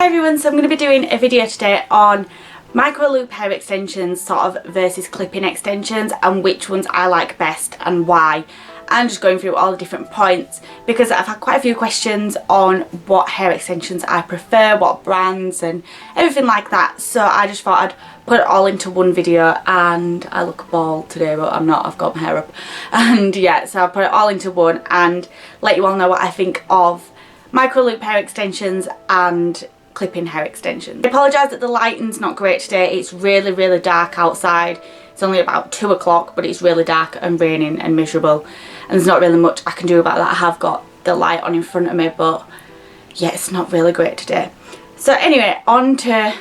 Hi everyone, so I'm going to be doing a video today on micro loop hair extensions sort of versus clip-in extensions and which ones I like best and why. And just going through all the different points because I've had quite a few questions on what hair extensions I prefer, what brands and everything like that. So I just thought I'd put it all into one video, and I look bald today but I'm not, I've got my hair up. And yeah, so I'll put it all into one and let you all know what I think of micro loop hair extensions and clip-in hair extensions. I apologise that the lighting's not great today. It's really dark outside. It's only about 2 o'clock but it's really dark and raining and miserable and there's not really much I can do about that. I have got the light on in front of me but yeah, it's not really great today. So anyway, on to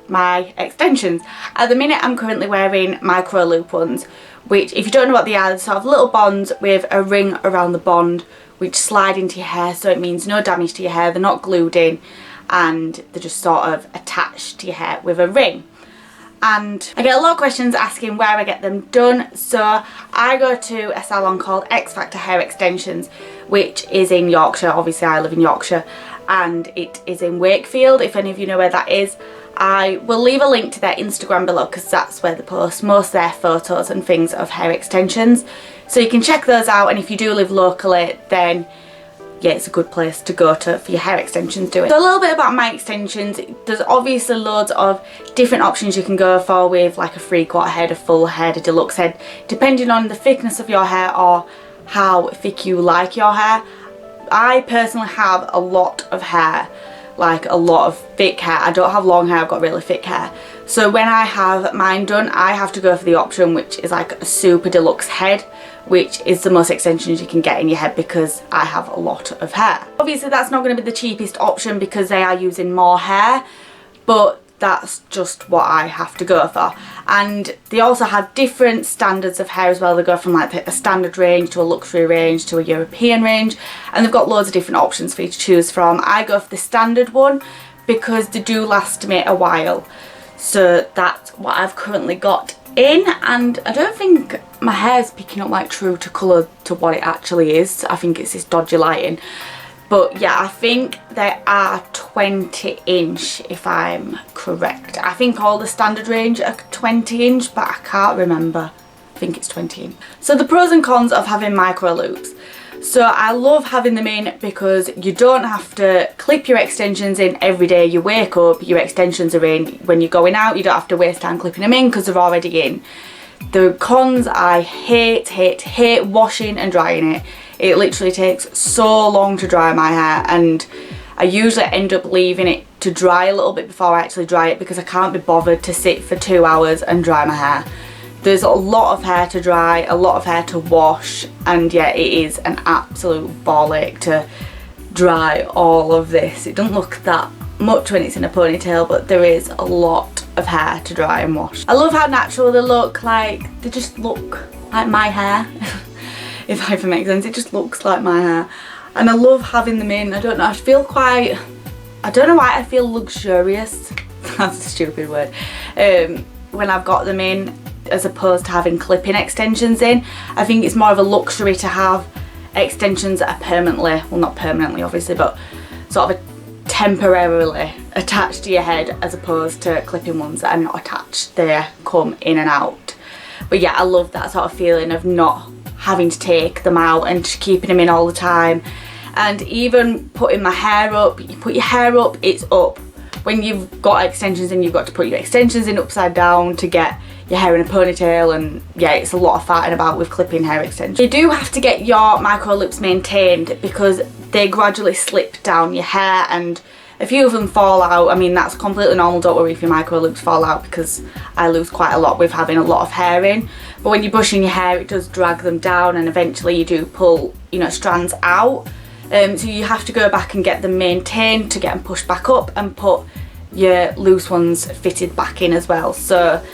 my extensions. At the minute I'm currently wearing micro loop ones, which if you don't know what they are, they're sort of little bonds with a ring around the bond which slide into your hair, so it means no damage to your hair. They're not glued in and they're just sort of attached to your hair with a ring. And I get a lot of questions asking where I get them done, so I go to a salon called X Factor Hair Extensions, which is in Yorkshire. Obviously I live in Yorkshire and it is in Wakefield. If any of you know where that is, I will leave a link to their Instagram below because that's where they post most of their photos and things of hair extensions, so you can check those out. And if you do live locally, then yeah, it's a good place to go to for your hair extensions doing. So a little bit about my extensions. There's obviously loads of different options you can go for with like a 3/4 head, a full head, a deluxe head, depending on the thickness of your hair or how thick you like your hair. I personally have a lot of hair, like a lot of thick hair. I don't have long hair, I've got really thick hair. So when I have mine done, I have to go for the option which is like a super deluxe head, which is the most extensions you can get in your head because I have a lot of hair. Obviously that's not going to be the cheapest option because they are using more hair, but that's just what I have to go for. And they also have different standards of hair as well. They go from like a standard range to a luxury range to a European range, and they've got loads of different options for you to choose from. I go for the standard one because they do last me a while, so that's what I've currently got in. And I don't think my hair's picking up like true to colour to what it actually is. I think it's this dodgy lighting, but yeah, I think they are 20 inch if I'm correct. I think all the standard range are 20 inch but I can't remember. I think it's 20 inch. So the pros and cons of having micro loops. So I love having them in because you don't have to clip your extensions in every day you wake up. Your extensions are in. When you're going out, you don't have to waste time clipping them in because they're already in. The cons, I hate washing and drying it. It literally takes so long to dry my hair, and I usually end up leaving it to dry a little bit before I actually dry it because I can't be bothered to sit for 2 hours and dry my hair. There's a lot of hair to dry, a lot of hair to wash, and yeah, it is an absolute ball ache to dry all of this. It doesn't look that much when it's in a ponytail, but there is a lot of hair to dry and wash. I love how natural they look. Like, they just look like my hair. If that makes sense, it just looks like my hair. And I love having them in. I don't know, I feel quite, I don't know why I feel luxurious. That's a stupid word. When I've got them in, as opposed to having clip-in extensions in. I think it's more of a luxury to have extensions that are permanently, well not permanently obviously, but sort of temporarily attached to your head as opposed to clip-in ones that are not attached. They come in and out. But yeah, I love that sort of feeling of not having to take them out and just keeping them in all the time. And even putting my hair up, you put your hair up, it's up. When you've got extensions in, you've got to put your extensions in upside down to get your hair in a ponytail, and yeah, it's a lot of farting about with clipping hair extensions. You do have to get your micro loops maintained because they gradually slip down your hair and a few of them fall out. I mean, that's completely normal, don't worry if your micro loops fall out because I lose quite a lot with having a lot of hair in. But when you're brushing your hair, it does drag them down and eventually you do pull, you know, strands out. So you have to go back and get them maintained to get them pushed back up and put your loose ones fitted back in as well. So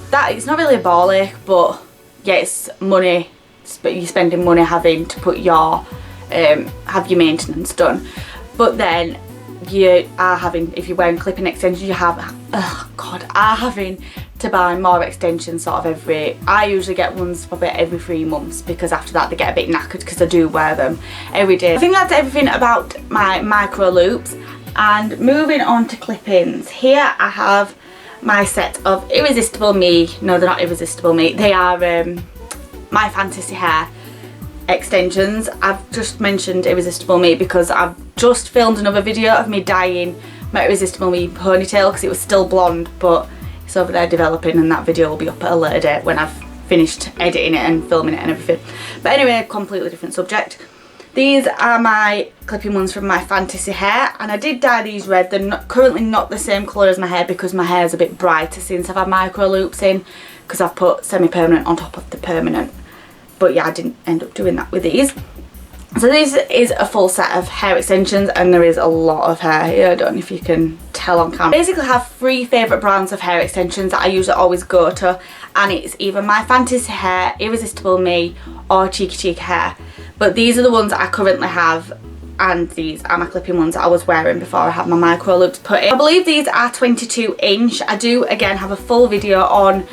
that, it's not really a ball ache, but yeah, it's money. You're spending money having to put your have your maintenance done. But then you are having, if you're wearing clipping extensions, you have are having to buy more extensions sort of every, I usually get ones probably every 3 months because after that they get a bit knackered because I do wear them every day. I think that's everything about my micro loops. And moving on to clip-ins, here I have my set of Irresistible Me. No, they're not Irresistible Me, they are My Fantasy Hair extensions. I've just mentioned Irresistible Me because I've just filmed another video of me dyeing my Irresistible Me ponytail because it was still blonde, but it's over there developing, and that video will be up at a later date when I've finished editing it and filming it and everything. But anyway, completely different subject. These are my clipping ones from My Fantasy Hair, and I did dye these red. They're currently not the same colour as my hair because my hair is a bit brighter since I've had micro loops in, because I've put semi-permanent on top of the permanent. But yeah, I didn't end up doing that with these. So this is a full set of hair extensions, and there is a lot of hair here. I don't know if you can tell on camera. I basically have 3 favourite brands of hair extensions that I usually always go to, and it's either My Fantasy Hair, Irresistible Me or Cheeky Cheek Hair. But these are the ones that I currently have, and these are my clipping ones that I was wearing before I had my micro loops put in. I believe these are 22 inch. I do again have a full video on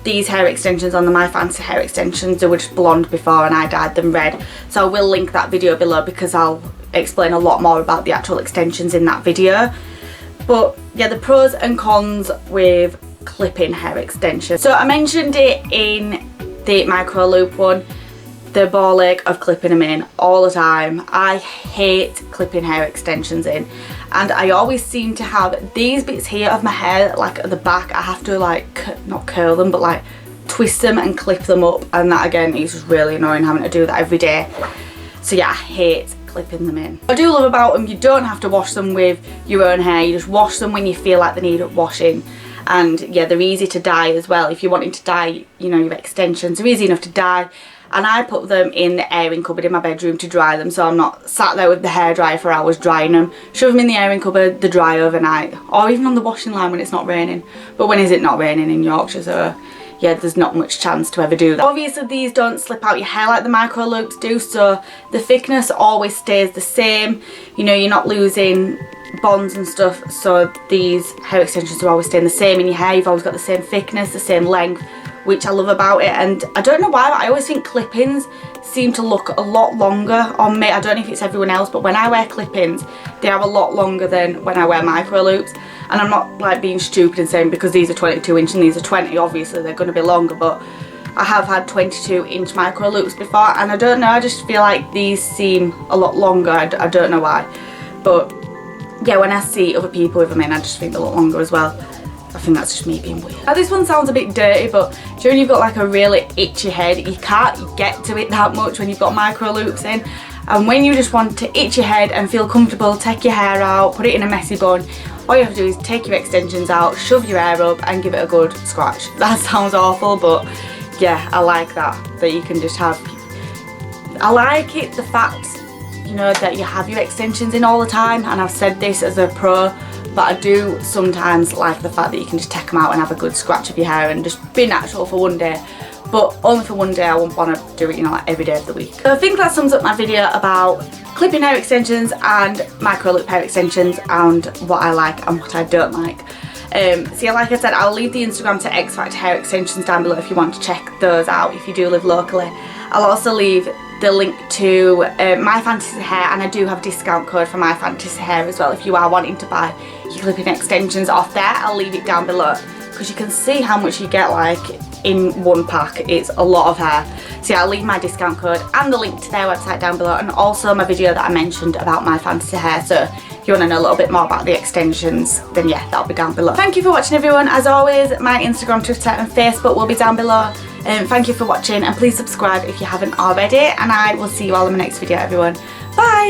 these hair extensions on the My Fantasy Hair extensions. They were just blonde before and I dyed them red, so I will link that video below because I'll explain a lot more about the actual extensions in that video. But yeah, the pros and cons with clipping hair extensions. So I mentioned it in the micro loop one, the ball ache of clipping them in all the time. I hate clipping hair extensions in, and I always seem to have these bits here of my hair, like at the back. I have to like not curl them but like twist them and clip them up, and that again is just really annoying having to do that every day. So yeah, I hate clipping them in. What I do love about them, you don't have to wash them with your own hair. You just wash them when you feel like they need washing. And yeah, they're easy to dye as well. If you're wanting to dye, you know, your extensions, they're easy enough to dye. And I put them in the airing cupboard in my bedroom to dry them, so I'm not sat there with the hairdryer for hours drying them. Shove them in the airing cupboard, they dry overnight, or even on the washing line when it's not raining. But when is it not raining in Yorkshire, so yeah, there's not much chance to ever do that. Obviously these don't slip out your hair like the micro loops do, so the thickness always stays the same. You know, you're not losing bonds and stuff, so these hair extensions are always staying the same in your hair. You've always got the same thickness, the same length, which I love about it. And I don't know why, but I always think clip-ins seem to look a lot longer on me. I don't know if it's everyone else, but when I wear clip-ins, they are a lot longer than when I wear micro loops. And I'm not like being stupid and saying because these are 22 inch and these are 20, obviously they're going to be longer, but I have had 22 inch micro loops before, and I don't know, I just feel like these seem a lot longer. I don't know why, but yeah, when I see other people with them in, I just think they look longer as well. I think that's just me being weird. Now this one sounds a bit dirty, but during you've got like a really itchy head, you can't get to it that much when you've got micro loops in. And when you just want to itch your head and feel comfortable, take your hair out, put it in a messy bun, all you have to do is take your extensions out, shove your hair up and give it a good scratch. That sounds awful, but yeah, I like that you can just have, I like it, the fact, you know, that you have your extensions in all the time. And I've said this as a pro, but I do sometimes like the fact that you can just take them out and have a good scratch of your hair and just be natural for one day. But only for one day, I won't want to do it, you know, like every day of the week. So I think that sums up my video about clipping hair extensions and micro loop hair extensions and what I like and what I don't like. So yeah, like I said, I'll leave the Instagram to X Factor Hair Extensions down below if you want to check those out if you do live locally. I'll also leave the link to My Fantasy Hair, and I do have a discount code for My Fantasy Hair as well if you are wanting to buy your clipping extensions off there. I'll leave it down below because you can see how much you get like in one pack. It's a lot of hair. So yeah, I'll leave my discount code and the link to their website down below, and also my video that I mentioned about My Fantasy Hair. So if you want to know a little bit more about the extensions, then yeah, that'll be down below. Thank you for watching, everyone. As always, my Instagram, Twitter and Facebook will be down below. Thank you for watching, and please subscribe if you haven't already, and I will see you all in my next video, everyone. Bye!